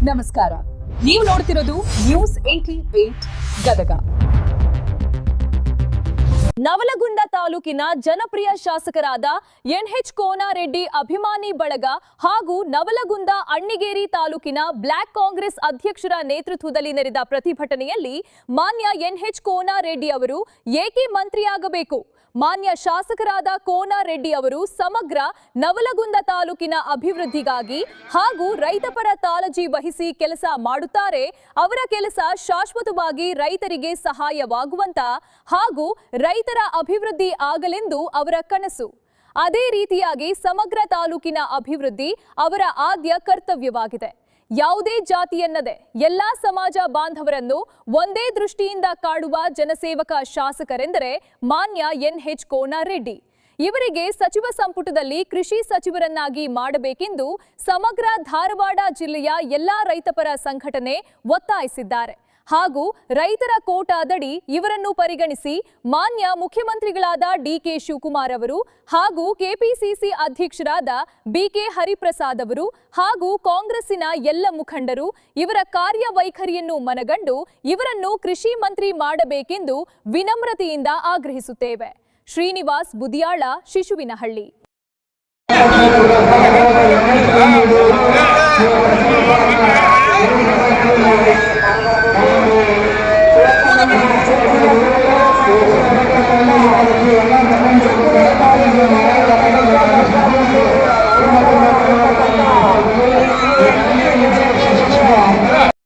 ನಮಸ್ಕಾರ, ನೀವು ನೋಡ್ತಿರೋದು ನ್ಯೂಸ್ 88 ಗದಗ. ನವಲಗುಂದ ತಾಲೂಕಿನ ಜನಪ್ರಿಯ ಶಾಸಕರಾದ ಎನ್ಎಚ್ ಕೋನರೆಡ್ಡಿ ಅಭಿಮಾನಿ ಬಳಗ ಹಾಗೂ ನವಲಗುಂದ ಅಣ್ಣಿಗೇರಿ ತಾಲೂಕಿನ ಬ್ಲಾಕ್ ಕಾಂಗ್ರೆಸ್ ಅಧ್ಯಕ್ಷರ ನೇತೃತ್ವದಲ್ಲಿ ನಡೆದ ಪ್ರತಿಭಟನೆಯಲ್ಲಿ ಮಾನ್ಯ ಎನ್ಎಚ್ ಕೋನರೆಡ್ಡಿ ಅವರು ಏಕೆ ಮಂತ್ರಿಯಾಗಬೇಕು, ಮಾನ್ಯ ಶಾಸಕರಾದ ಕೋನರೆಡ್ಡಿ ಅವರು ಸಮಗ್ರ ನವಲಗುಂದ ತಾಲೂಕಿನ ಅಭಿವೃದ್ಧಿಗಾಗಿ ಹಾಗೂ ರೈತಪರ ಕಾಳಜಿ ವಹಿಸಿ ಕೆಲಸ ಮಾಡುತ್ತಾರೆ, ಅವರ ಕೆಲಸ ಶಾಶ್ವತವಾಗಿ ರೈತರಿಗೆ ಸಹಾಯವಾಗುವಂತ ಹಾಗೂ ರೈತರ ಅಭಿವೃದ್ಧಿ ಆಗಲೆಂದು ಅವರ ಕನಸು. ಅದೇ ರೀತಿಯಾಗಿ ಸಮಗ್ರ ತಾಲೂಕಿನ ಅಭಿವೃದ್ಧಿ ಅವರ ಆದ್ಯ ಕರ್ತವ್ಯವಾಗಿದೆ. ಯಾವುದೇ ಜಾತಿಯನ್ನದೆ ಎಲ್ಲಾ ಸಮಾಜ ಬಾಂಧವರನ್ನು ಒಂದೇ ದೃಷ್ಟಿಯಿಂದ ಕಾಡುವ ಜನಸೇವಕ ಶಾಸಕರೆಂದರೆ ಮಾನ್ಯ ಎನ್ಎಚ್ ಕೋನರೆಡ್ಡಿ. ಇವರಿಗೆ ಸಚಿವ ಸಂಪುಟದಲ್ಲಿ ಕೃಷಿ ಸಚಿವರನ್ನಾಗಿ ಮಾಡಬೇಕೆಂದು ಸಮಗ್ರ ಧಾರವಾಡ ಜಿಲ್ಲೆಯ ಎಲ್ಲಾ ರೈತಪರ ಸಂಘಟನೆ ಒತ್ತಾಯಿಸಿದ್ದಾರೆ ಹಾಗೂ ರೈತರ ಕೋಟಾದಡಿ ಇವರನ್ನು ಪರಿಗಣಿಸಿ ಮಾನ್ಯ ಮುಖ್ಯಮಂತ್ರಿಗಳಾದ ಡಿಕೆ ಶಿವಕುಮಾರ್ ಅವರು ಹಾಗೂ ಕೆಪಿಸಿಸಿ ಅಧ್ಯಕ್ಷರಾದ ಬಿಕೆ ಹರಿಪ್ರಸಾದ್ ಅವರು ಹಾಗೂ ಕಾಂಗ್ರೆಸ್ಸಿನ ಎಲ್ಲ ಮುಖಂಡರು ಇವರ ಕಾರ್ಯವೈಖರಿಯನ್ನು ಮನಗಂಡು ಇವರನ್ನು ಕೃಷಿ ಮಂತ್ರಿ ಮಾಡಬೇಕೆಂದು ವಿನಮ್ರತೆಯಿಂದ ಆಗ್ರಹಿಸುತ್ತೇವೆ. ಶ್ರೀನಿವಾಸ್ ಬುದಿಯಾಳ, ಶಿಶುವಿನಹಳ್ಳಿ.